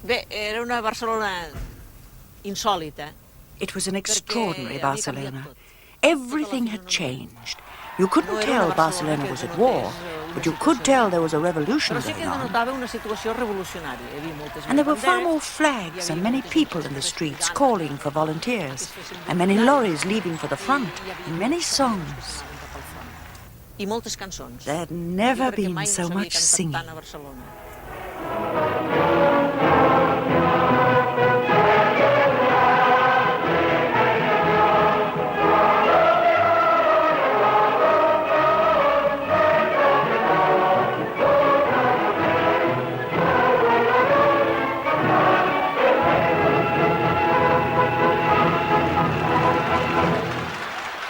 Bé, era una Barcelona insòlita. It was an extraordinary Barcelona. Everything had changed. You couldn't tell Barcelona was at war, but you could tell there was a revolution going on. And there were far more flags and many people in the streets calling for volunteers, and many lorries leaving for the front, and many songs. There had never been so much singing.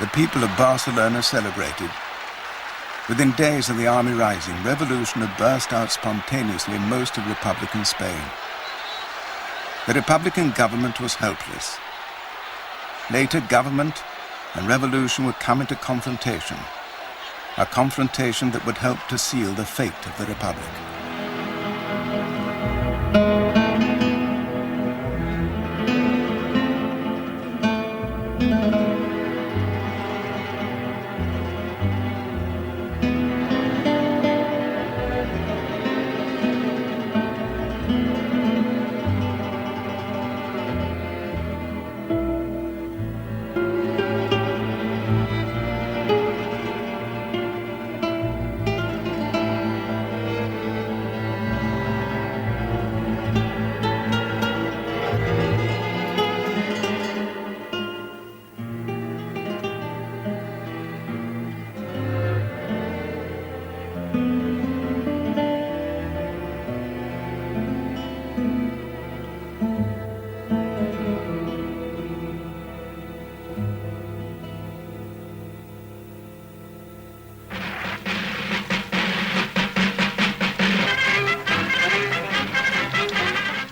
The people of Barcelona celebrated. Within days of the army rising, revolution had burst out spontaneously in most of Republican Spain. The Republican government was helpless. Later, government and revolution would come into confrontation, a confrontation that would help to seal the fate of the Republic.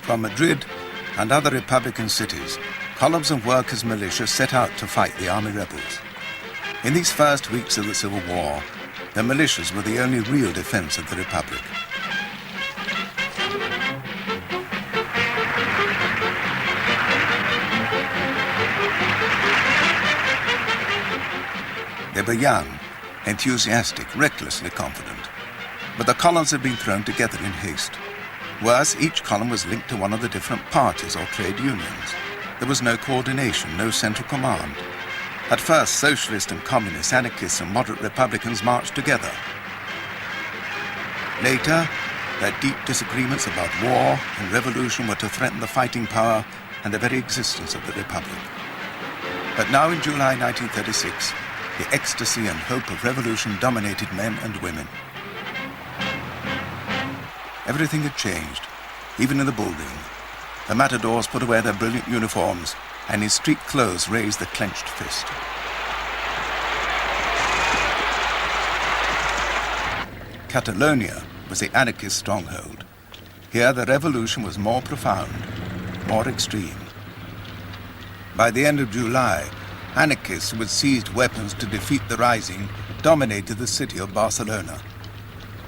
From Madrid and other Republican cities, columns of workers' militia set out to fight the army rebels. In these first weeks of the Civil War, the militias were the only real defense of the Republic. They were young, enthusiastic, recklessly confident. But the columns had been thrown together in haste. Worse, each column was linked to one of the different parties or trade unions. There was no coordination, no central command. At first, socialists and communists, anarchists and moderate republicans marched together. Later, their deep disagreements about war and revolution were to threaten the fighting power and the very existence of the Republic. But now in July 1936, the ecstasy and hope of revolution dominated men and women. Everything had changed, even in the bullring. The matadors put away their brilliant uniforms, and in street clothes raised the clenched fist. Catalonia was the anarchist stronghold. Here the revolution was more profound, more extreme. By the end of July, anarchists who had seized weapons to defeat the rising dominated the city of Barcelona.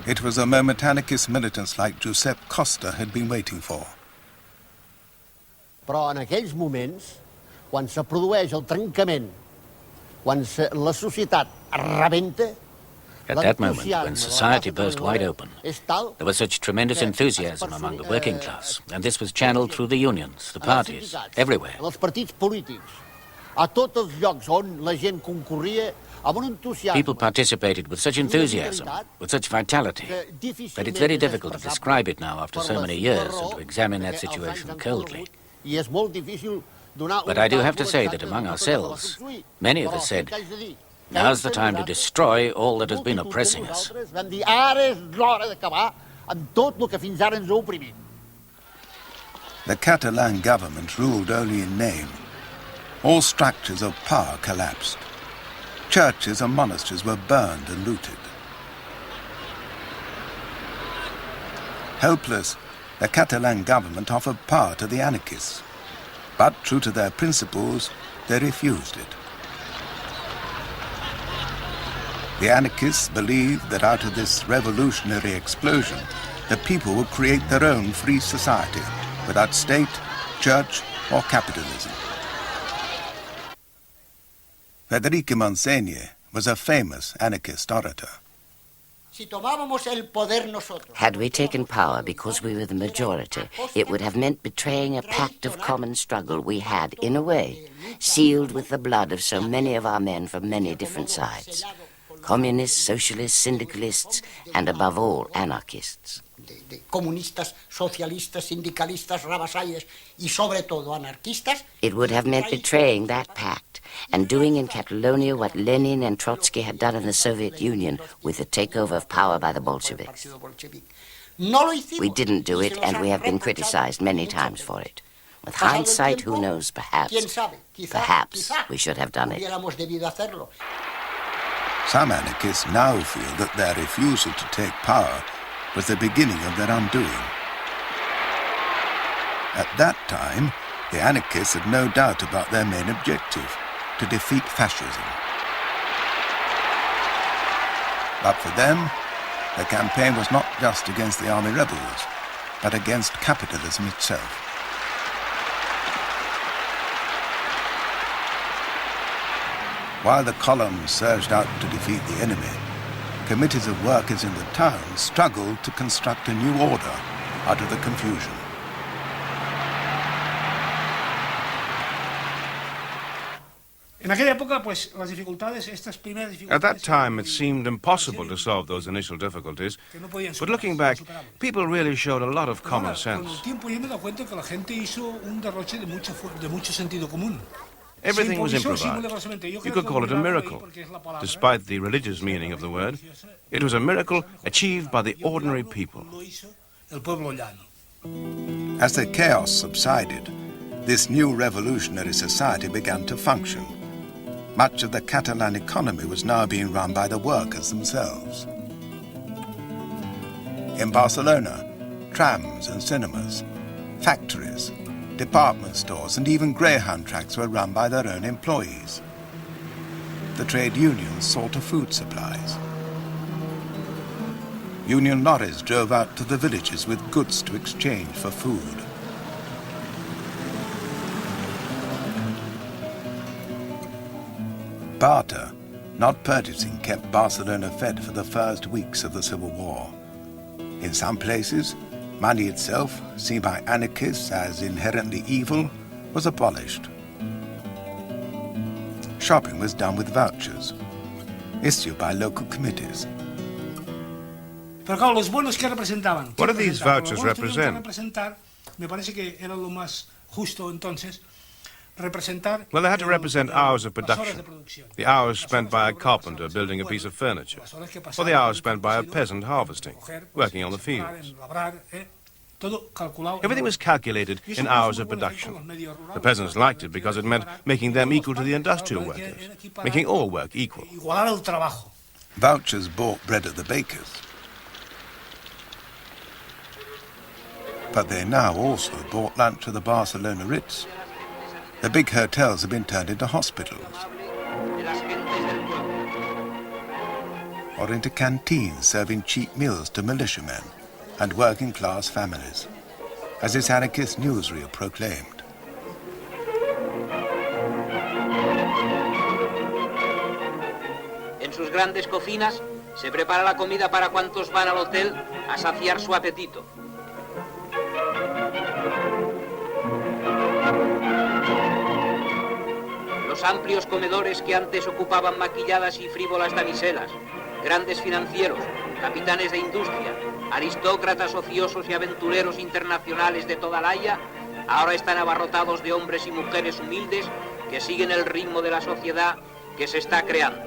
It was a moment anarchist militants like Josep Costa had been waiting for. Però en aquells moments, quan se produeix el trencament, quan la societat rebenta, at that moment, when society burst wide open, there was such tremendous enthusiasm among the working class, and this was channeled through the unions, the parties, everywhere. Els partits polítics, a tots els llocs on la gent concorria, people participated with such enthusiasm, with such vitality, that it's very difficult to describe it now after so many years and to examine that situation coldly. But I do have to say that among ourselves, many of us said, now's the time to destroy all that has been oppressing us. The Catalan government ruled only in name. All structures of power collapsed. Churches and monasteries were burned and looted. Helpless, the Catalan government offered power to the anarchists. But true to their principles, they refused it. The anarchists believed that out of this revolutionary explosion, the people would create their own free society, without state, church, or capitalism. Federico Montseny was a famous anarchist orator. Had we taken power because we were the majority, it would have meant betraying a pact of common struggle we had, in a way, sealed with the blood of so many of our men from many different sides. Communists, socialists, syndicalists, and above all, anarchists. Comunistas, socialistas, sindicalistas, rabasalles y sobre todo anarquistas. It would have meant betraying that pact and doing in Catalonia what Lenin and Trotsky had done in the Soviet Union with the takeover of power by the Bolsheviks. We didn't do it, and we have been criticized many times for it. With hindsight, who knows, perhaps we should have done it. Some anarchists now feel that their refusal to take power was the beginning of their undoing. At that time, the anarchists had no doubt about their main objective, to defeat fascism. But for them, the campaign was not just against the army rebels, but against capitalism itself. While the columns surged out to defeat the enemy, committees of workers in the town struggled to construct a new order out of the confusion. At that time, it seemed impossible to solve those initial difficulties, but looking back, people really showed a lot of common sense. Everything was improvised. You could call it a miracle. Despite the religious meaning of the word, it was a miracle achieved by the ordinary people. As the chaos subsided, this new revolutionary society began to function. Much of the Catalan economy was now being run by the workers themselves. In Barcelona, trams and cinemas, factories, department stores and even greyhound tracks were run by their own employees. The trade unions saw to food supplies. Union lorries drove out to the villages with goods to exchange for food. Barter, not purchasing, kept Barcelona fed for the first weeks of the Civil War. In some places, money itself, seen by anarchists as inherently evil, was abolished. Shopping was done with vouchers, issued by local committees. What do these vouchers represent? Well, they had to represent hours of production. The hours spent by a carpenter building a piece of furniture, or the hours spent by a peasant harvesting, working on the fields. Everything was calculated in hours of production. The peasants liked it because it meant making them equal to the industrial workers, making all work equal. Vouchers bought bread at the bakers, but they now also bought lunch at the Barcelona Ritz. The big hotels have been turned into hospitals, or into canteens serving cheap meals to militiamen and working-class families, as this anarchist newsreel proclaimed. En sus grandes cocinas se prepara la comida para cuantos van al hotel a saciar su apetito. Los amplios comedores que antes ocupaban maquilladas y frívolas damiselas, grandes financieros, capitanes de industria, aristócratas ociosos y aventureros internacionales de toda la Haya, ahora están abarrotados de hombres y mujeres humildes que siguen el ritmo de la sociedad que se está creando.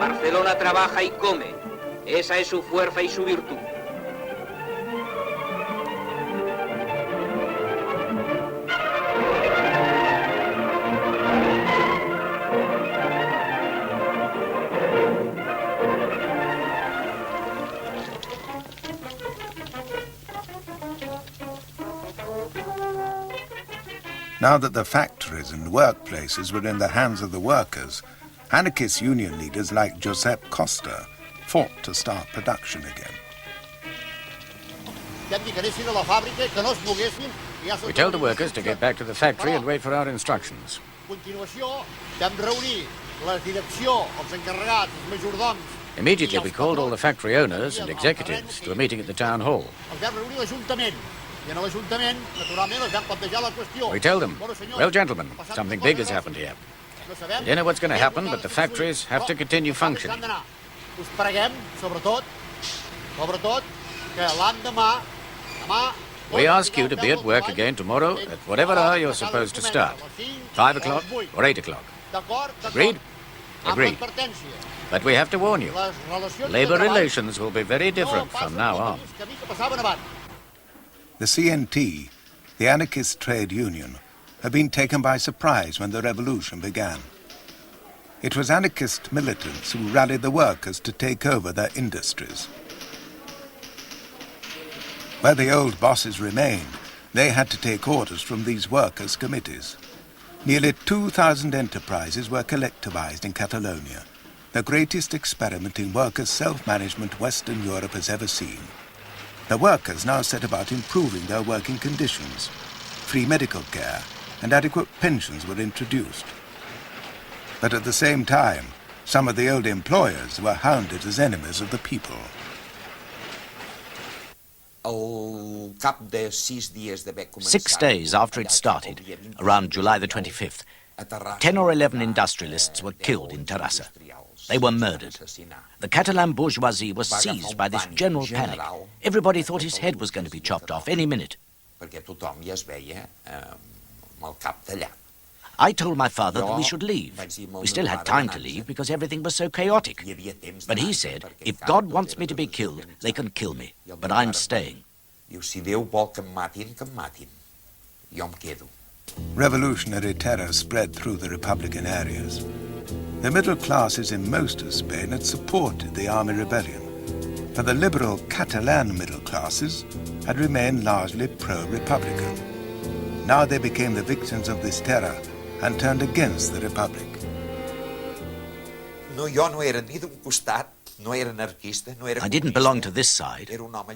Barcelona trabaja y come, esa es su fuerza y su virtud. Now that the factories and workplaces were in the hands of the workers, anarchist union leaders like Josep Costa fought to start production again. We told the workers to get back to the factory and wait for our instructions. Immediately we called all the factory owners and executives to a meeting at the town hall. We told them, well, gentlemen, something big has happened here. We don't know what's going to happen, but the factories have to continue functioning. We ask you to be at work again tomorrow at whatever hour you're supposed to start. 5 o'clock or 8 o'clock. Agreed? Agreed. But we have to warn you, labor relations will be very different from now on. The CNT, the anarchist trade union, had been taken by surprise when the revolution began. It was anarchist militants who rallied the workers to take over their industries. Where the old bosses remained, they had to take orders from these workers' committees. Nearly 2,000 enterprises were collectivized in Catalonia, the greatest experiment in workers' self-management Western Europe has ever seen. The workers now set about improving their working conditions. Free medical care and adequate pensions were introduced. But at the same time, some of the old employers were hounded as enemies of the people. 6 days after it started, around July the 25th, 10 or 11 industrialists were killed in Terrassa. They were murdered. The Catalan bourgeoisie was seized by this general panic. Everybody thought his head was going to be chopped off any minute. I told my father that we should leave. We still had time to leave because everything was so chaotic. But he said, if God wants me to be killed, they can kill me. But I'm staying. Revolutionary terror spread through the Republican areas. The middle classes in most of Spain had supported the army rebellion, but the liberal Catalan middle classes had remained largely pro-Republican. Now they became the victims of this terror and turned against the Republic. I didn't belong to this side.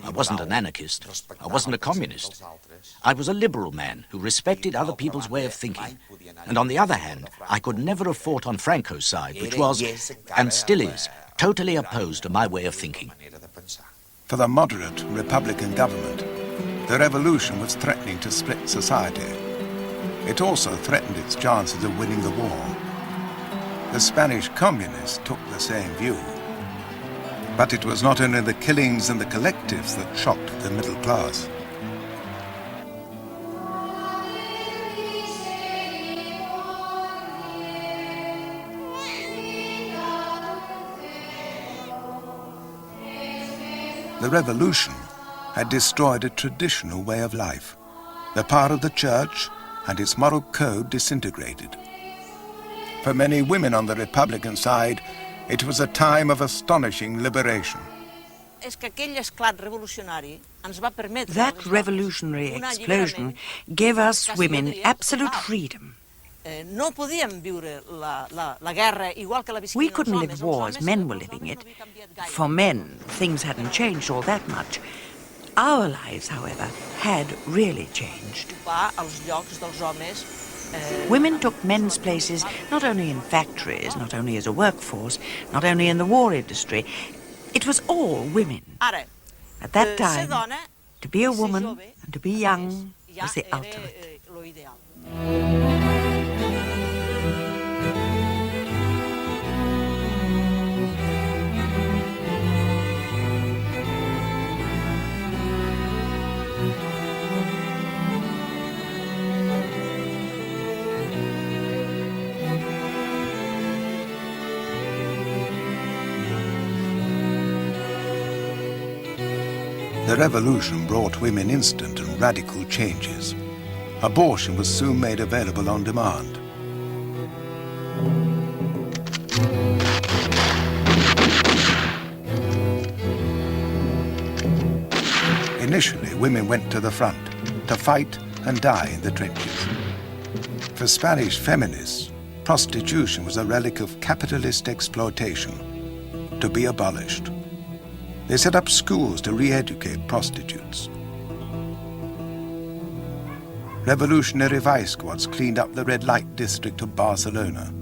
I wasn't an anarchist. I wasn't a communist. I was a liberal man who respected other people's way of thinking. And on the other hand, I could never have fought on Franco's side, which was, and still is, totally opposed to my way of thinking. For the moderate Republican government, the revolution was threatening to split society. It also threatened its chances of winning the war. The Spanish communists took the same view. But it was not only the killings and the collectives that shocked the middle class. The revolution had destroyed a traditional way of life. The power of the church and its moral code disintegrated. For many women on the Republican side, it was a time of astonishing liberation. That revolutionary explosion gave us women absolute freedom. We couldn't live war as men were living it. For men, things hadn't changed all that much. Our lives, however, had really changed. Women took men's places not only in factories, not only as a workforce, not only in the war industry. It was all women. At that time, to be a woman and to be young was the ultimate. The revolution brought women instant and radical changes. Abortion was soon made available on demand. Initially, women went to the front to fight and die in the trenches. For Spanish feminists, prostitution was a relic of capitalist exploitation, to be abolished. They set up schools to re-educate prostitutes. revolutionary vice squads cleaned up the red light district of Barcelona.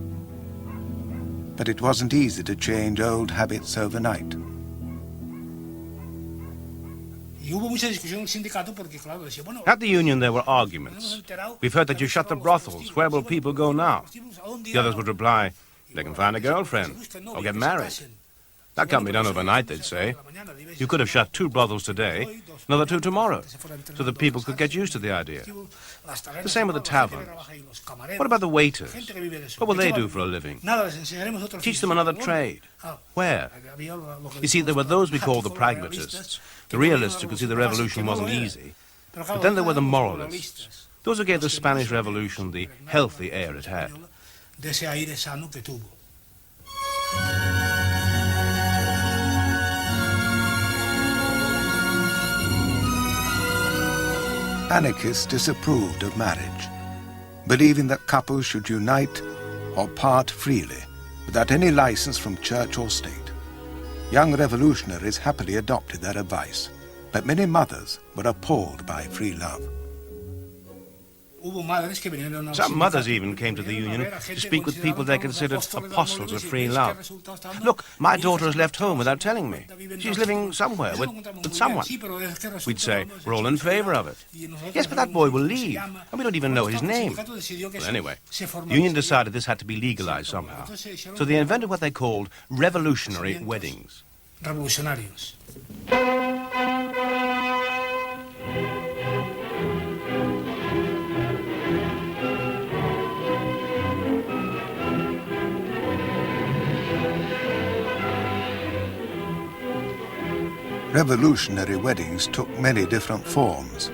But it wasn't easy to change old habits overnight. At the union there were arguments. We've heard that you shut the brothels. Where will people go now? The others would reply, they can find a girlfriend or get married. That can't be done overnight, they'd say. You could have shut 2 brothels today, another 2 tomorrow, so that people could get used to the idea. The same with the taverns. What about the waiters? What will they do for a living? Teach them another trade. Where? You see, there were those we called the pragmatists, the realists who could see the revolution wasn't easy. But then there were the moralists, those who gave the Spanish Revolution the healthy air it had. Anarchists disapproved of marriage, believing that couples should unite or part freely without any license from church or state. Young revolutionaries happily adopted their advice, but many mothers were appalled by free love. Some mothers even came to the union to speak with people they considered apostles of free love. Look, my daughter has left home without telling me. She's living somewhere with someone. We'd say, we're all in favor of it. Yes, but that boy will leave, and we don't even know his name. Well, anyway, the union decided this had to be legalized somehow. So they invented what they called revolutionary weddings. Revolucionarios. Revolutionary weddings took many different forms.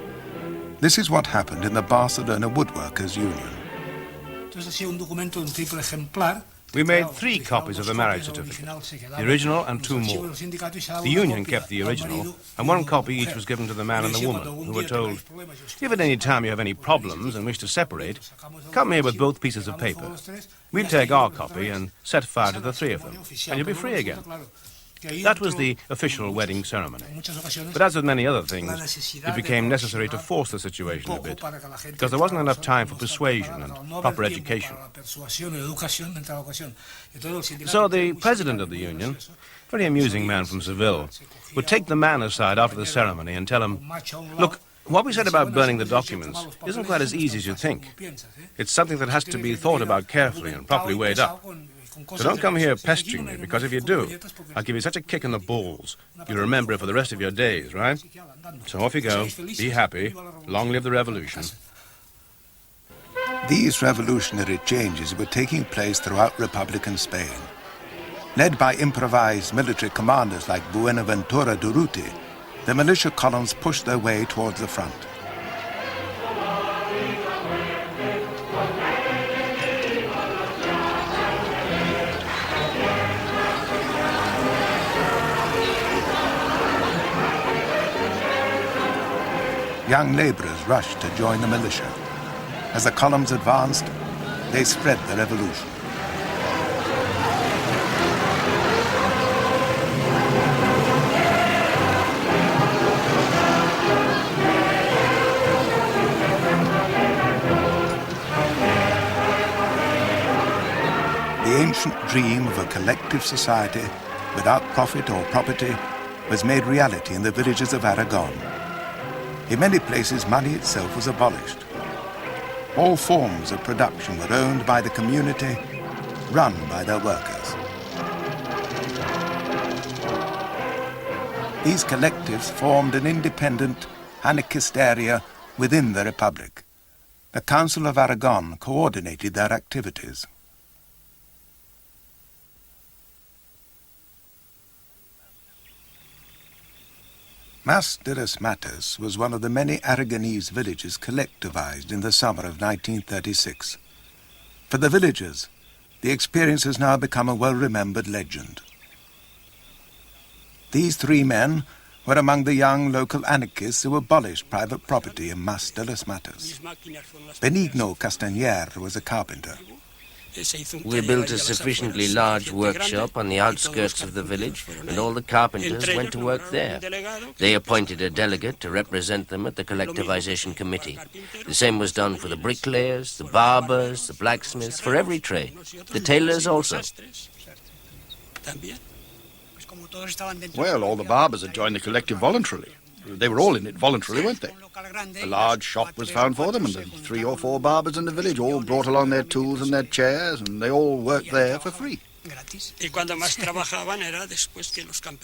This is what happened in the Barcelona Woodworkers Union. We made 3 copies of the marriage certificate, the original and 2 more. The union kept the original, and 1 copy each was given to the man and the woman, who were told, if at any time you have any problems and wish to separate, come here with both pieces of paper. We'll take our copy and set fire to the 3 of them, and you'll be free again. That was the official wedding ceremony. But as with many other things, it became necessary to force the situation a bit, because there wasn't enough time for persuasion and proper education. So the president of the union, a very amusing man from Seville, would take the man aside after the ceremony and tell him, look, what we said about burning the documents isn't quite as easy as you think. It's something that has to be thought about carefully and properly weighed up. So don't come here pestering me, because if you do, I'll give you such a kick in the balls, you'll remember it for the rest of your days, right? So off you go, be happy, long live the revolution. These revolutionary changes were taking place throughout Republican Spain. Led by improvised military commanders like Buenaventura Durruti, the militia columns pushed their way towards the front. Young laborers rushed to join the militia. As the columns advanced, they spread the revolution. The ancient dream of a collective society without profit or property was made reality in the villages of Aragon. In many places, money itself was abolished. All forms of production were owned by the community, run by their workers. These collectives formed an independent anarchist area within the Republic. The Council of Aragon coordinated their activities. Mas de las Matas was one of the many Aragonese villages collectivized in the summer of 1936. For the villagers, the experience has now become a well-remembered legend. These 3 men were among the young local anarchists who abolished private property in Mas de las Matas. Benigno Castañer was a carpenter. We built a sufficiently large workshop on the outskirts of the village, and all the carpenters went to work there. They appointed a delegate to represent them at the collectivization committee. The same was done for the bricklayers, the barbers, the blacksmiths, for every trade. The tailors also. Well, all the barbers had joined the collective voluntarily. They were all in it voluntarily, weren't they? A large shop was found for them, and then 3 or 4 barbers in the village all brought along their tools and their chairs, and they all worked there for free.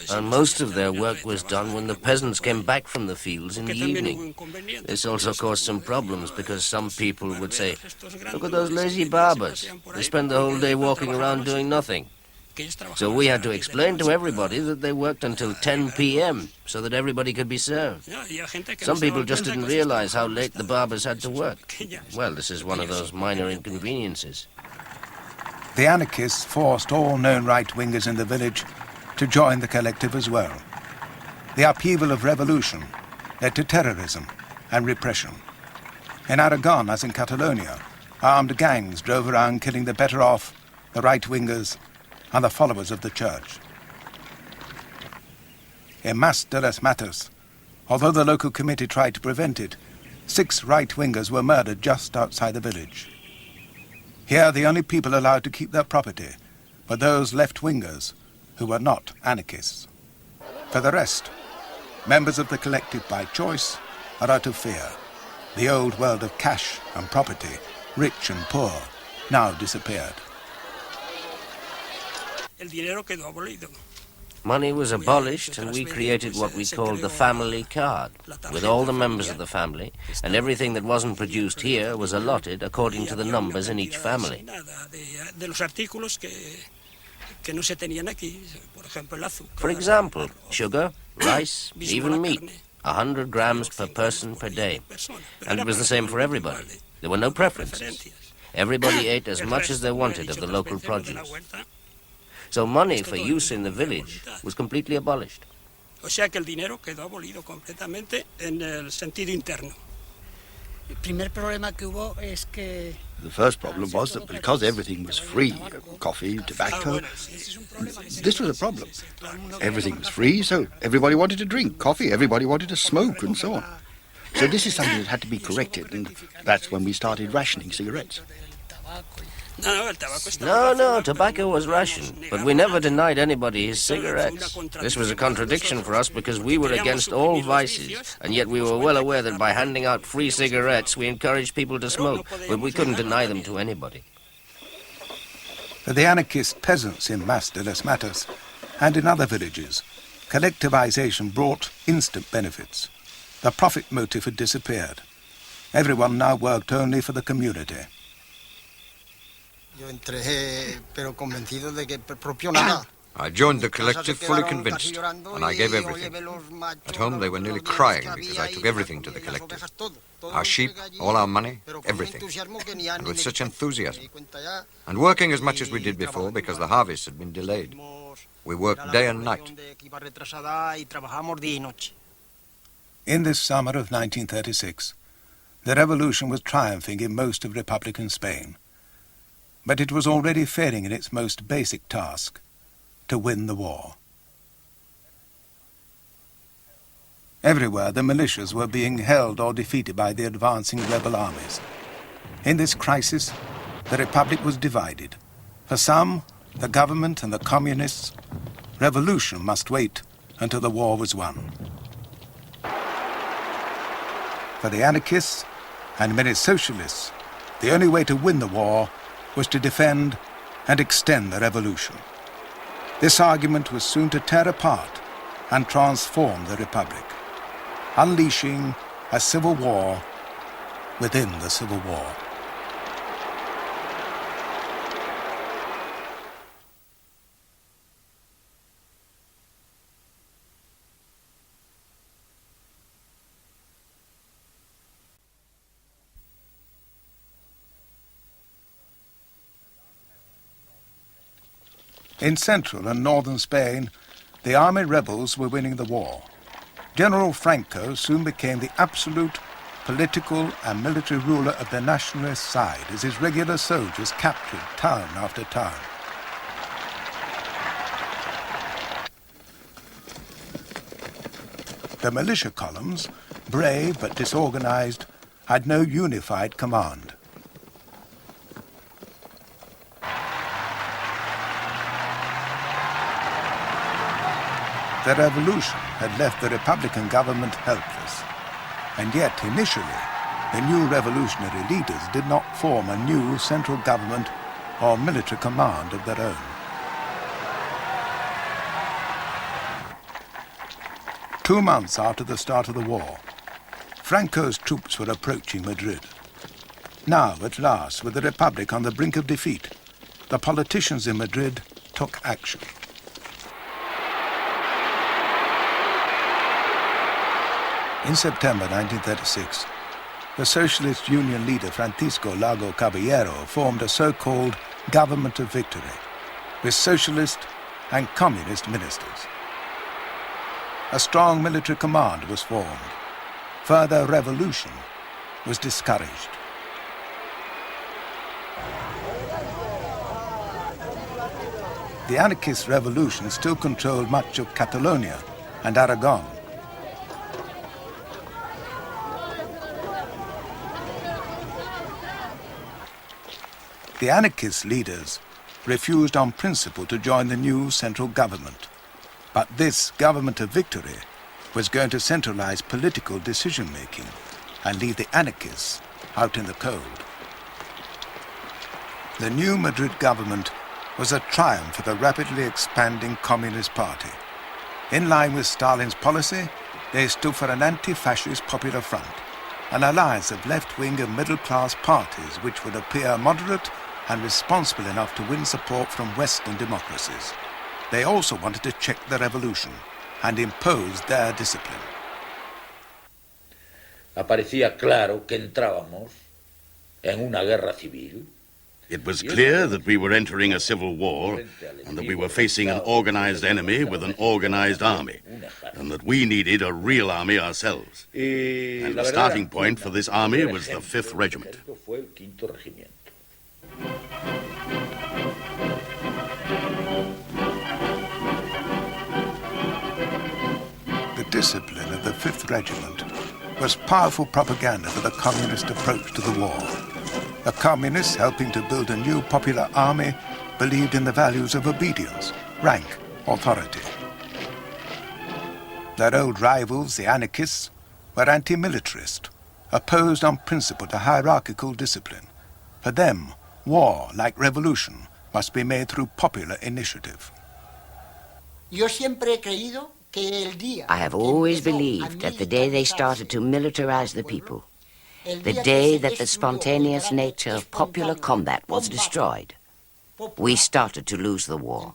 And most of their work was done when the peasants came back from the fields in the evening. This also caused some problems, because some people would say, "Look at those lazy barbers. They spend the whole day walking around doing nothing." So we had to explain to everybody that they worked until 10 p.m. so that everybody could be served. Some people just didn't realize how late the barbers had to work. Well, this is one of those minor inconveniences. The anarchists forced all known right-wingers in the village to join the collective as well. The upheaval of revolution led to terrorism and repression. In Aragon, as in Catalonia, armed gangs drove around killing the better off, the right-wingers, and the followers of the church. In Mas de las Matas, although the local committee tried to prevent it, 6 right-wingers were murdered just outside the village. Here, the only people allowed to keep their property were those left-wingers who were not anarchists. For the rest, members of the collective by choice or out of fear. The old world of cash and property, rich and poor, now disappeared. Money was abolished, and we created what we called the family card, with all the members of the family, and everything that wasn't produced here was allotted according to the numbers in each family. For example, sugar, rice, even meat, 100 grams per person per day. And it was the same for everybody. There were no preferences. Everybody ate as much as they wanted of the local produce. So money for use in the village was completely abolished. The first problem was that because everything was free, coffee, tobacco, this was a problem. Everything was free, so everybody wanted to drink coffee, everybody wanted to smoke, and so on. So this is something that had to be corrected, and that's when we started rationing cigarettes. No, tobacco was rationed, but we never denied anybody his cigarettes. This was a contradiction for us because we were against all vices, and yet we were well aware that by handing out free cigarettes we encouraged people to smoke, but we couldn't deny them to anybody. For the anarchist peasants in Mas de las Matas and in other villages, collectivization brought instant benefits. The profit motive had disappeared. Everyone now worked only for the community. I joined the collective fully convinced, and I gave everything. At home they were nearly crying because I took everything to the collective. Our sheep, all our money, everything. And with such enthusiasm. And working as much as we did before because the harvest had been delayed. We worked day and night. In this summer of 1936, the revolution was triumphing in most of Republican Spain. But it was already failing in its most basic task, to win the war. Everywhere the militias were being held or defeated by the advancing rebel armies. In this crisis, the Republic was divided. For some, the government and the communists, revolution must wait until the war was won. For the anarchists and many socialists, the only way to win the war was to defend and extend the revolution. This argument was soon to tear apart and transform the Republic, unleashing a civil war within the Civil War. In central and northern Spain, the army rebels were winning the war. General Franco soon became the absolute political and military ruler of the nationalist side as his regular soldiers captured town after town. The militia columns, brave but disorganized, had no unified command. The revolution had left the Republican government helpless. And yet, initially, the new revolutionary leaders did not form a new central government or military command of their own. Two months after the start of the war, Franco's troops were approaching Madrid. Now, at last, with the Republic on the brink of defeat, the politicians in Madrid took action. In September 1936, the Socialist Union leader Francisco Lago Caballero formed a so-called Government of Victory, with socialist and communist ministers. A strong military command was formed. Further revolution was discouraged. The anarchist revolution still controlled much of Catalonia and Aragon. The anarchist leaders refused on principle to join the new central government. But this Government of Victory was going to centralize political decision-making and leave the anarchists out in the cold. The new Madrid government was a triumph for the rapidly expanding Communist Party. In line with Stalin's policy, they stood for an anti-fascist popular front, an alliance of left-wing and middle-class parties which would appear moderate and responsible enough to win support from Western democracies. They also wanted to check the revolution and impose their discipline. Aparecía claro que entrábamos en una guerra civil. It was clear that we were entering a civil war and that we were facing an organized enemy with an organized army, and that we needed a real army ourselves. And the starting point for this army was the 5th Regiment. The discipline of the 5th Regiment was powerful propaganda for the communist approach to the war. The communists, helping to build a new popular army, believed in the values of obedience, rank, authority. Their old rivals, the anarchists, were anti-militarist, opposed on principle to hierarchical discipline. For them, war, like revolution, must be made through popular initiative. I have always believed that the day they started to militarize the people, the day that the spontaneous nature of popular combat was destroyed, we started to lose the war.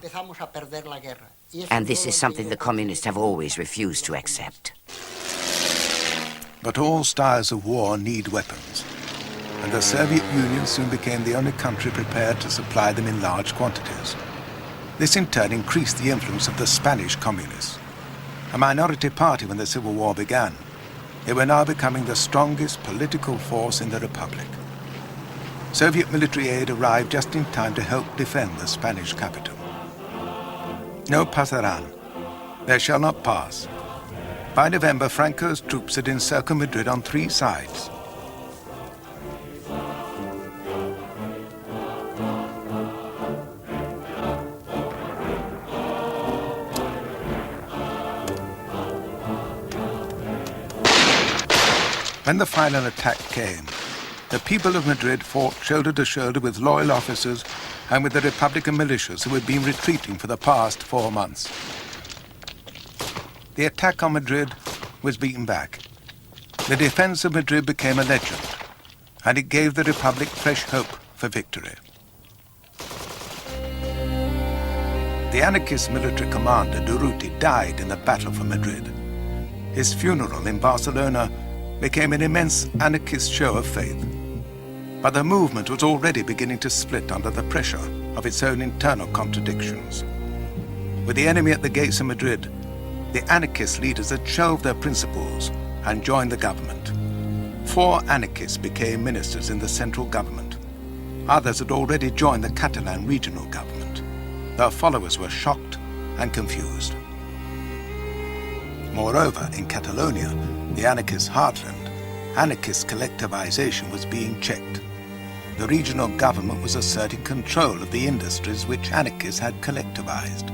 And this is something the communists have always refused to accept. But all styles of war need weapons, and the Soviet Union soon became the only country prepared to supply them in large quantities. This in turn increased the influence of the Spanish communists, a minority party when the Civil War began. They were now becoming the strongest political force in the Republic. Soviet military aid arrived just in time to help defend the Spanish capital. No pasarán. They shall not pass. By November, Franco's troops had encircled Madrid on 3 sides. When the final attack came, the people of Madrid fought shoulder to shoulder with loyal officers and with the Republican militias who had been retreating for the past 4 months. The attack on Madrid was beaten back. The defense of Madrid became a legend, and it gave the Republic fresh hope for victory. The anarchist military commander Durruti died in the battle for Madrid. His funeral in Barcelona became an immense anarchist show of faith. But the movement was already beginning to split under the pressure of its own internal contradictions. With the enemy at the gates of Madrid, the anarchist leaders had shelved their principles and joined the government. 4 anarchists became ministers in the central government. Others had already joined the Catalan regional government. Their followers were shocked and confused. Moreover, in Catalonia, the anarchist heartland, anarchist collectivization was being checked. The regional government was asserting control of the industries which anarchists had collectivized.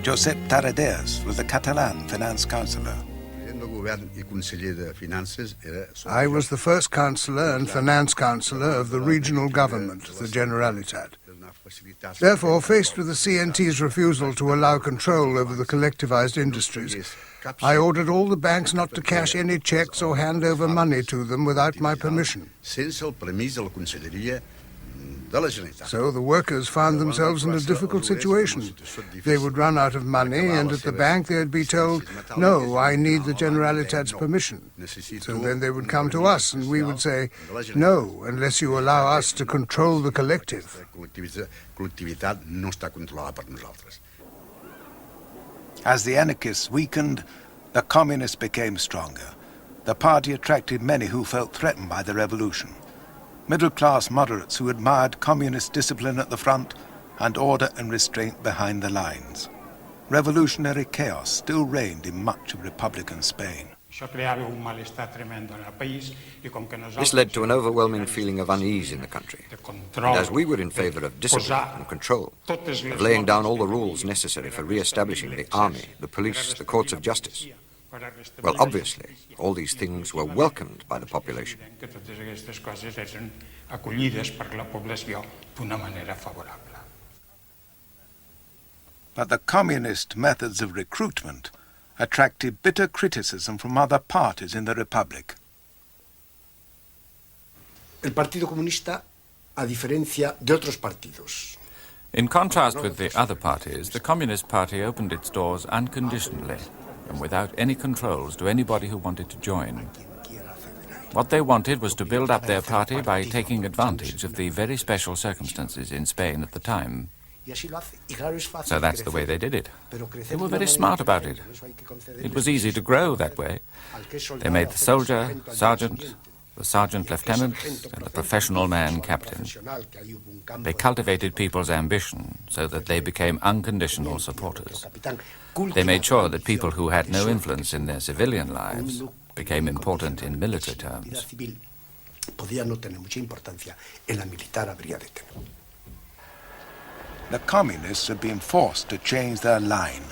Josep Tarradellas was the Catalan finance councillor. I was the first councillor and finance councillor of the regional government, the Generalitat. Therefore, faced with the CNT's refusal to allow control over the collectivized industries, I ordered all the banks not to cash any checks or hand over money to them without my permission. So the workers found themselves in a difficult situation. They would run out of money, and at the bank they'd be told, "No, I need the Generalitat's permission." So then they would come to us, and we would say, "No, unless you allow us to control the collective." As the anarchists weakened, the communists became stronger. The party attracted many who felt threatened by the revolution. Middle-class moderates who admired communist discipline at the front and order and restraint behind the lines. Revolutionary chaos still reigned in much of Republican Spain. This led to an overwhelming feeling of unease in the country. And as we were in favor of discipline and control, of laying down all the rules necessary for re-establishing the army, the police, the courts of justice, well, obviously, all these things were welcomed by the population. But the communist methods of recruitment attracted bitter criticism from other parties in the Republic. El Partido Comunista, a diferencia de otros partidos. In contrast with the other parties, the Communist Party opened its doors unconditionally and without any controls to anybody who wanted to join. What they wanted was to build up their party by taking advantage of the very special circumstances in Spain at the time. So that's the way they did it. They were very smart about it. It was easy to grow that way. They made the soldier sergeant, the sergeant lieutenant, and the professional man captain. They cultivated people's ambition so that they became unconditional supporters. They made sure that people who had no influence in their civilian lives became important in military terms. The communists had been forced to change their line.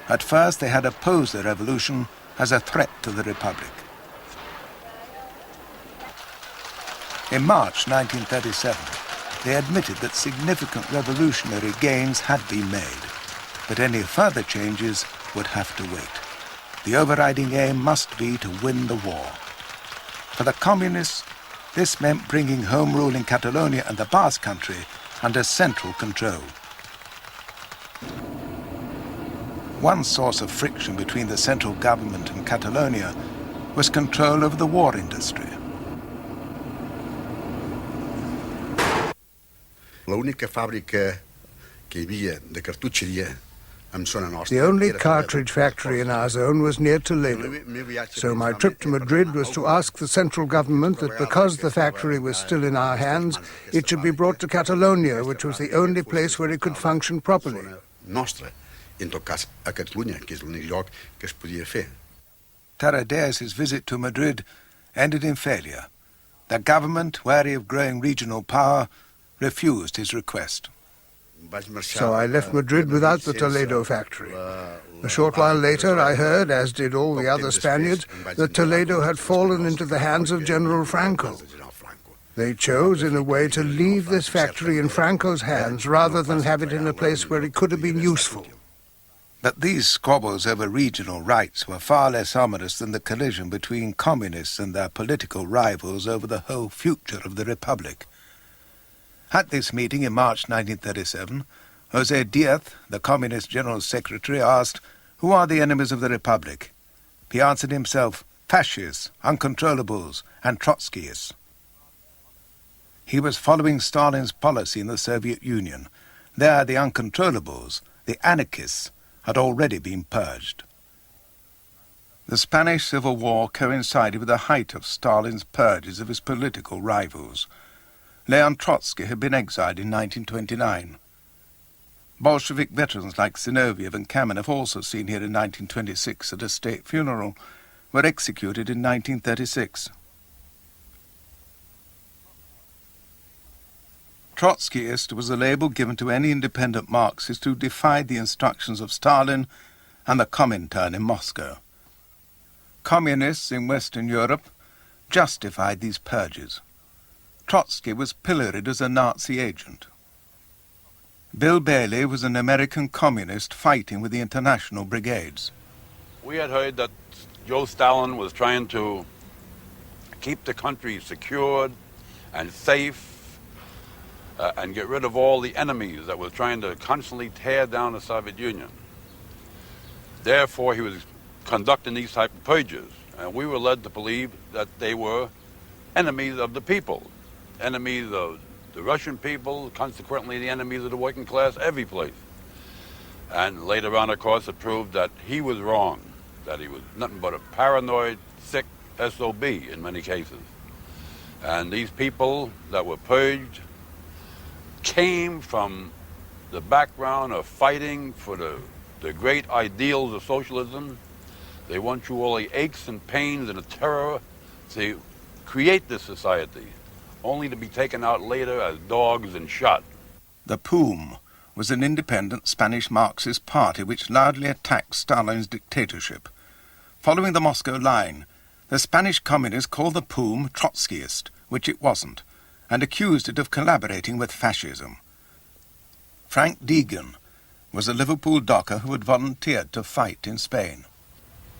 At first, they had opposed the revolution as a threat to the Republic. In March 1937, they admitted that significant revolutionary gains had been made, but any further changes would have to wait. The overriding aim must be to win the war. For the communists, this meant bringing home rule in Catalonia and the Basque Country under central control. One source of friction between the central government and Catalonia was control over the war industry. La única fábrica que havia de cartutxeria en zona nostra. The only cartridge factory in our zone was near Toledo. So my trip to Madrid was to ask the central government that because the factory was still in our hands, it should be brought to Catalonia, which was the only place where it could function properly. Nostra, en tot cas a Catalunya, que és l'únic lloc que es podia fer. Tarradellas' visit to Madrid ended in failure. The government, wary of growing regional power, refused his request. So I left Madrid without the Toledo factory. A short while later, I heard, as did all the other Spaniards, that Toledo had fallen into the hands of General Franco. They chose, in a way, to leave this factory in Franco's hands rather than have it in a place where it could have been useful. But these squabbles over regional rights were far less ominous than the collision between communists and their political rivals over the whole future of the Republic. At this meeting in March 1937, José Díaz, the Communist General Secretary, asked, "Who are the enemies of the Republic?" He answered himself, "Fascists, uncontrollables, and Trotskyists." He was following Stalin's policy in the Soviet Union. There, the uncontrollables, the anarchists, had already been purged. The Spanish Civil War coincided with the height of Stalin's purges of his political rivals. Leon Trotsky had been exiled in 1929. Bolshevik veterans like Zinoviev and Kamenev, also seen here in 1926 at a state funeral, were executed in 1936. Trotskyist was a label given to any independent Marxist who defied the instructions of Stalin and the Comintern in Moscow. Communists in Western Europe justified these purges. Trotsky was pilloried as a Nazi agent. Bill Bailey was an American communist fighting with the international brigades. We had heard that Joe Stalin was trying to keep the country secured and safe and get rid of all the enemies that were trying to constantly tear down the Soviet Union. Therefore, he was conducting these type of purges, and we were led to believe that they were enemies of the people, enemies of the Russian people, consequently the enemies of the working class every place. And later on, of course, it proved that he was wrong, that he was nothing but a paranoid, sick SOB in many cases. And these people that were purged came from the background of fighting for the great ideals of socialism. They went through all the aches and pains and the terror to create this society, only to be taken out later as dogs and shot. The POUM was an independent Spanish Marxist party which loudly attacked Stalin's dictatorship. Following the Moscow line, the Spanish communists called the POUM Trotskyist, which it wasn't, and accused it of collaborating with fascism. Frank Deegan was a Liverpool docker who had volunteered to fight in Spain.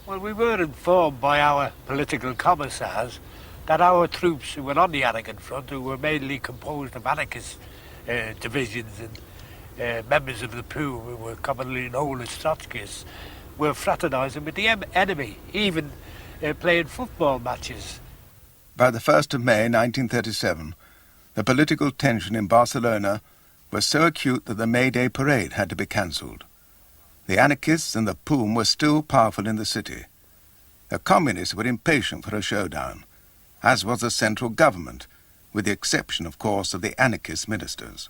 Well, we were informed by our political commissars that our troops who were on the Anakin front, who were mainly composed of anarchist divisions and members of the POUM, who were commonly known as Trotskyists, were fraternising with the enemy, even playing football matches. By the 1st of May 1937, the political tension in Barcelona was so acute that the May Day parade had to be cancelled. The anarchists and the POUM were still powerful in the city. The communists were impatient for a showdown, as was the central government, with the exception, of course, of the anarchist ministers.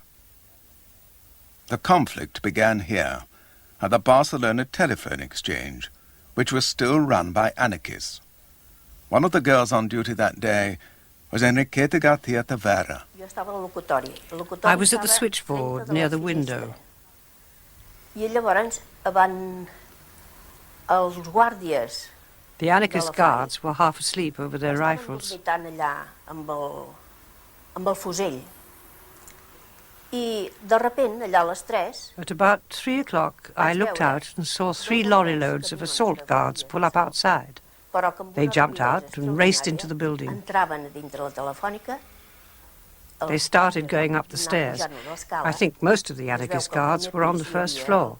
The conflict began here, at the Barcelona telephone exchange, which was still run by anarchists. One of the girls on duty that day was Enriqueta García Tavera. I was at the switchboard near the window. The anarchist guards were half asleep over their rifles. At about 3 o'clock, I looked out and saw 3 lorry loads of assault guards pull up outside. They jumped out and raced into the building. They started going up the stairs. I think most of the anarchist guards were on the first floor.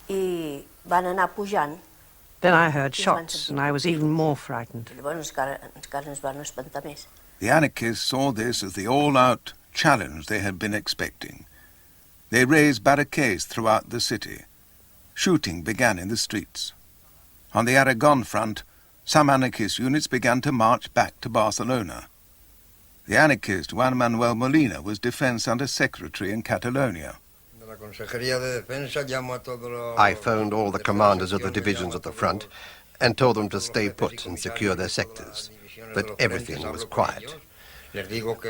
Then I heard shots, and I was even more frightened. The anarchists saw this as the all-out challenge they had been expecting. They raised barricades throughout the city. Shooting began in the streets. On the Aragon front, some anarchist units began to march back to Barcelona. The anarchist Juan Manuel Molina was Defense Under-Secretary in Catalonia. I phoned all the commanders of the divisions at the front and told them to stay put and secure their sectors, that everything was quiet.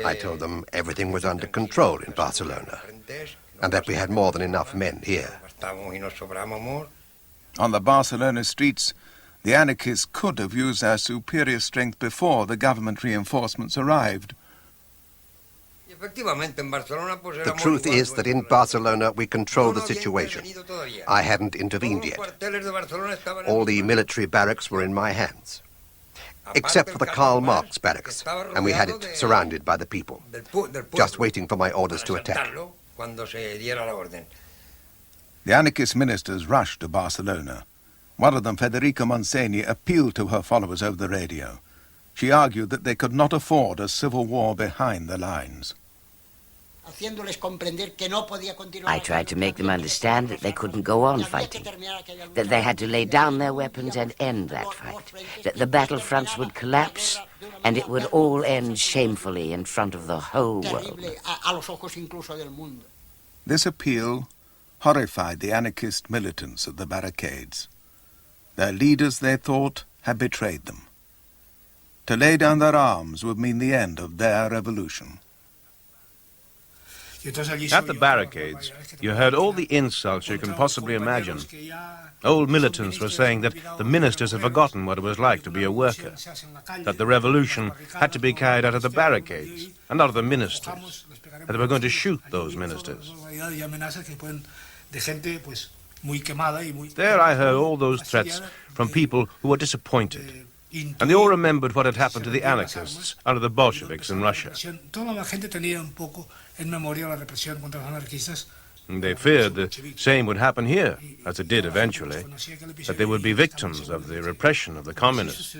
I told them everything was under control in Barcelona, and that we had more than enough men here. On the Barcelona streets, the anarchists could have used their superior strength before the government reinforcements arrived. The truth is that in Barcelona we controlled the situation. I hadn't intervened yet. All the military barracks were in my hands, except for the Karl Marx barracks, and we had it surrounded by the people, just waiting for my orders to attack. The anarchist ministers rushed to Barcelona. One of them, Federica Montseny, appealed to her followers over the radio. She argued that they could not afford a civil war behind the lines. I tried to make them understand that they couldn't go on fighting, that they had to lay down their weapons and end that fight, that the battlefronts would collapse and it would all end shamefully in front of the whole world. This appeal horrified the anarchist militants at the barricades. Their leaders, they thought, had betrayed them. To lay down their arms would mean the end of their revolution. At the barricades, you heard all the insults you can possibly imagine. Old militants were saying that the ministers had forgotten what it was like to be a worker, that the revolution had to be carried out of the barricades and not of the ministers, and they were going to shoot those ministers. There I heard all those threats from people who were disappointed, and they all remembered what had happened to the anarchists under the Bolsheviks in Russia. And they feared the same would happen here, as it did eventually, that they would be victims of the repression of the communists.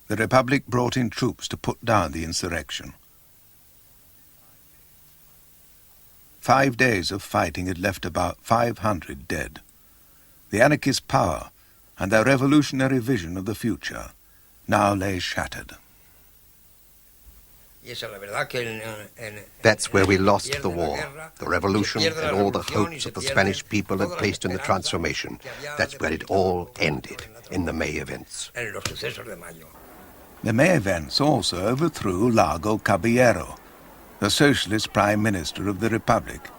The Republic brought in troops to put down the insurrection. 5 days of fighting had left about 500 dead. The anarchist power and their revolutionary vision of the future now lay shattered. That's where we lost the war, the revolution, and all the hopes that the Spanish people had placed in the transformation. That's where it all ended, in the May events. The May events also overthrew Largo Caballero, the socialist prime minister of the Republic.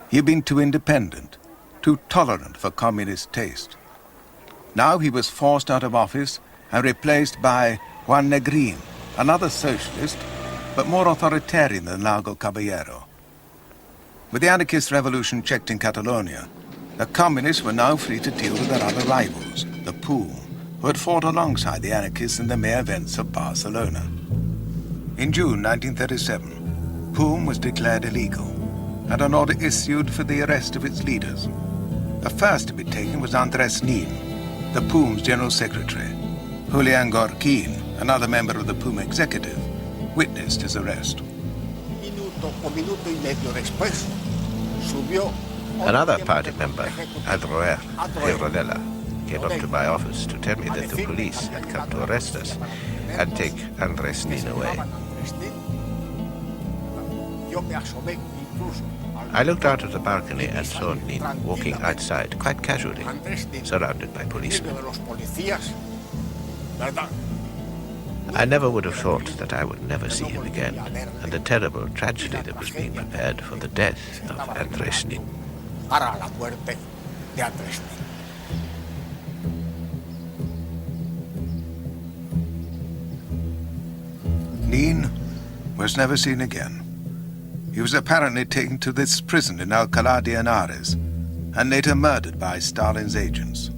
He had been too independent, too tolerant for communist taste. Now he was forced out of office and replaced by Juan Negrin, another socialist, but more authoritarian than Largo Caballero. With the anarchist revolution checked in Catalonia, the communists were now free to deal with their other rivals, the POUM, who had fought alongside the anarchists in the May events of Barcelona. In June 1937, POUM was declared illegal, and an order issued for the arrest of its leaders. The first to be taken was Andrés Nin, the POUM's general secretary. Julián Gorquín, another member of the POUM executive, witnessed his arrest. Another party member, Adroer Gironella, came up to my office to tell me that the police had come to arrest us and take Andrés Nin away. I looked out of the balcony and saw Nin walking outside quite casually, surrounded by policemen. I never would have thought that I would never see him again, and the terrible tragedy that was being prepared for the death of Andrés Nin. Nin was never seen again. He was apparently taken to this prison in Alcalá de Henares and later murdered by Stalin's agents.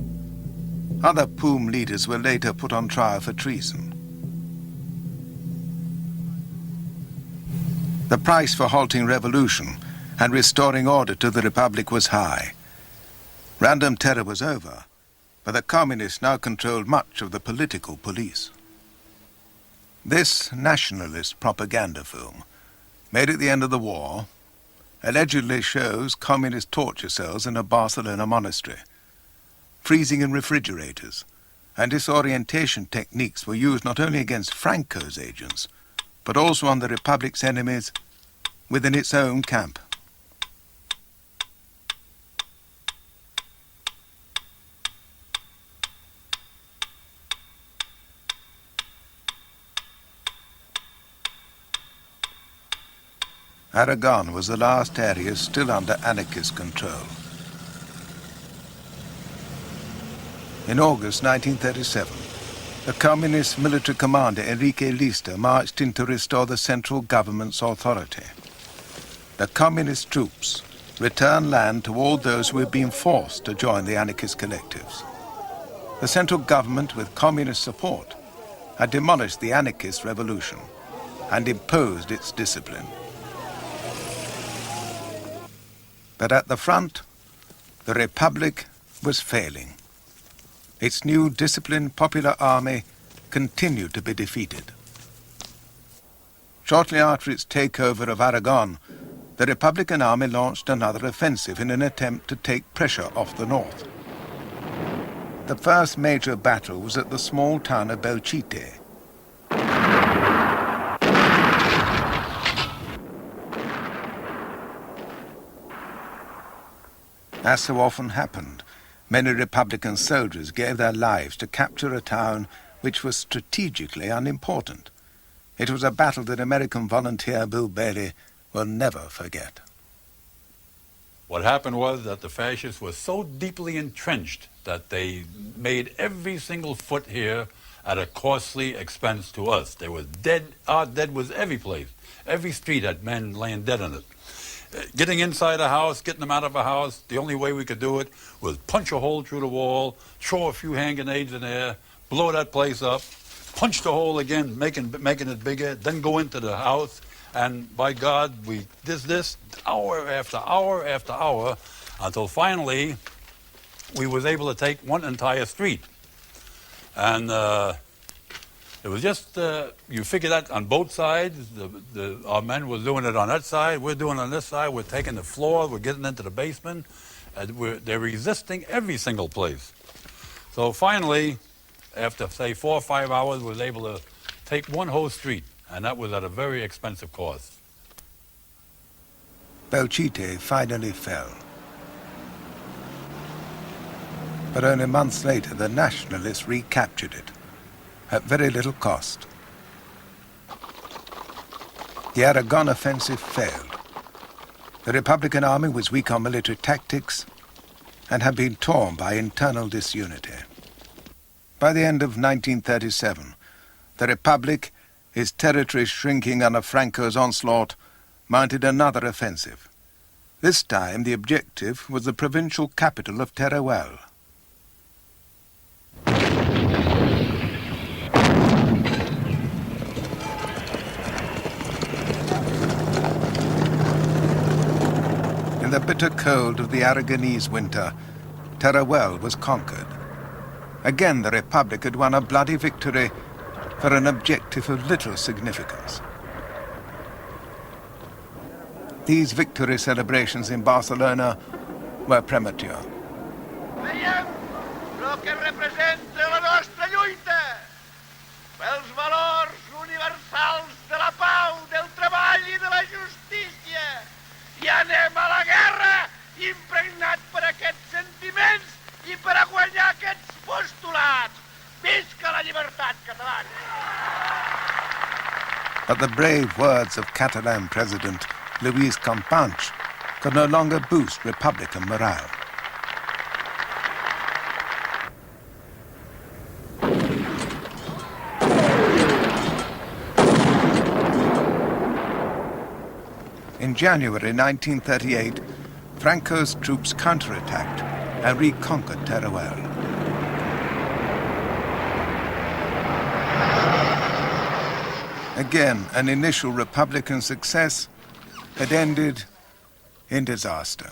Other POUM leaders were later put on trial for treason. The price for halting revolution and restoring order to the Republic was high. Random terror was over, but the communists now controlled much of the political police. This nationalist propaganda film, made at the end of the war, allegedly shows communist torture cells in a Barcelona monastery. Freezing in refrigerators and disorientation techniques were used not only against Franco's agents, but also on the Republic's enemies within its own camp. Aragon was the last area still under anarchist control. In August 1937, the communist military commander Enrique Lista marched in to restore the central government's authority. The communist troops returned land to all those who had been forced to join the anarchist collectives. The central government, with communist support, had demolished the anarchist revolution and imposed its discipline. But at the front, the Republic was failing. Its new disciplined popular army continued to be defeated. Shortly after its takeover of Aragon, the Republican army launched another offensive in an attempt to take pressure off the north. The first major battle was at the small town of Belchite. As so often happened, many Republican soldiers gave their lives to capture a town which was strategically unimportant. It was a battle that American volunteer Bill Bailey will never forget. What happened was that the fascists were so deeply entrenched that they made every single foot here at a costly expense to us. They were dead. Our dead was every place. Every street had men laying dead in it. Getting inside a house, getting them out of a house, the only way we could do it was punch a hole through the wall, throw a few hand grenades in there, blow that place up, punch the hole again, making it bigger, then go into the house, and by God, we did this hour after hour after hour until finally we was able to take one entire street. And it was just, you figure that on both sides, our men were doing it on that side, we're doing it on this side, we're taking the floor, we're getting into the basement, and they're resisting every single place. So finally, after, say, 4 or 5 hours, we was able to take one whole street, and that was at a very expensive cost. Belchite finally fell. But only months later, the Nationalists recaptured it, at very little cost. The Aragon offensive failed. The Republican army was weak on military tactics and had been torn by internal disunity. By the end of 1937, the Republic, its territory shrinking under Franco's onslaught, mounted another offensive. This time, the objective was the provincial capital of Teruel. In the bitter cold of the Aragonese winter, Teruel was conquered. Again, the Republic had won a bloody victory for an objective of little significance. These victory celebrations in Barcelona were premature. Veiem lo que representa la nostra lluita pels valors universals de la pau, del treball i de la justícia. I anem a la guerra impregnat per aquests sentiments i per a guanyar aquests postulats. Visca la llibertat catalana! But the brave words of Catalan President Luis Companys could no longer boost Republican morale. In January 1938, Franco's troops counterattacked and reconquered Teruel. Again, an initial Republican success had ended in disaster.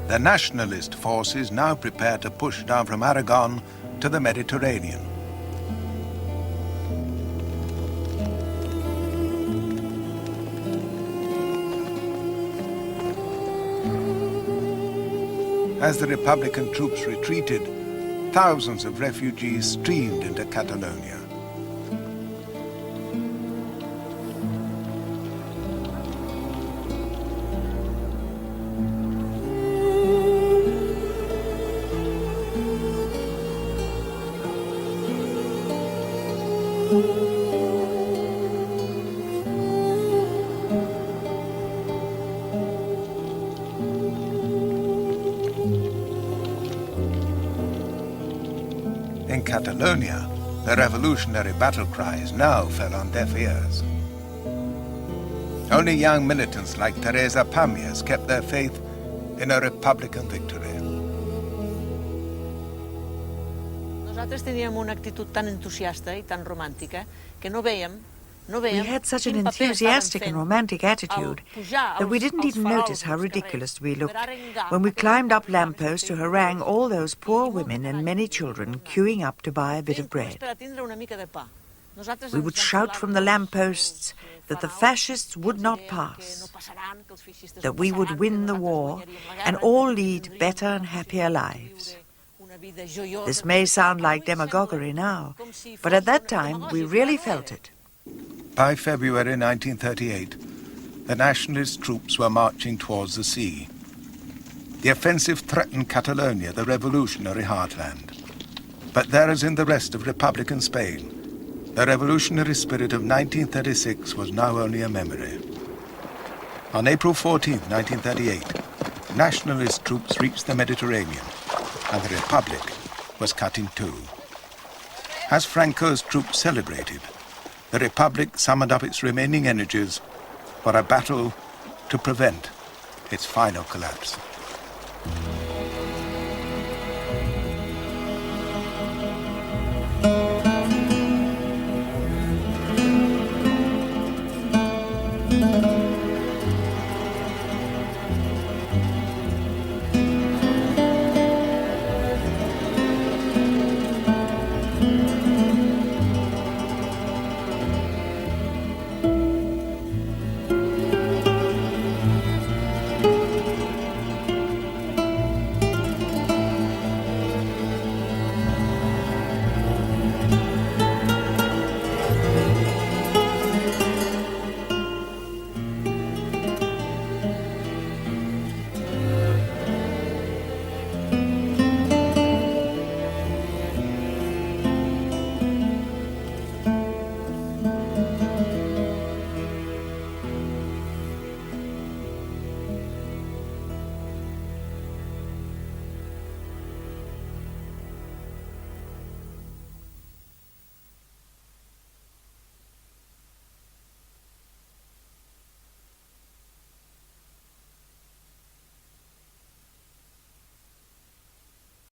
The nationalist forces now prepared to push down from Aragon to the Mediterranean. As the Republican troops retreated, thousands of refugees streamed into Catalonia. In Catalonia, the revolutionary battle cries now fell on deaf ears. Only young militants like Teresa Pamias kept their faith in a Republican victory. Nosaltres teníem una actitud tan entusiasta i tan romàntica que no veiem We had such an enthusiastic and romantic attitude that we didn't even notice how ridiculous we looked when we climbed up lampposts to harangue all those poor women and many children queuing up to buy a bit of bread. We would shout from the lampposts that the fascists would not pass, that we would win the war and all lead better and happier lives. This may sound like demagoguery now, but at that time we really felt it. By February 1938, the nationalist troops were marching towards the sea. The offensive threatened Catalonia, the revolutionary heartland. But there, as in the rest of Republican Spain, the revolutionary spirit of 1936 was now only a memory. On April 14, 1938, nationalist troops reached the Mediterranean, and the Republic was cut in two. As Franco's troops celebrated, the Republic summoned up its remaining energies for a battle to prevent its final collapse.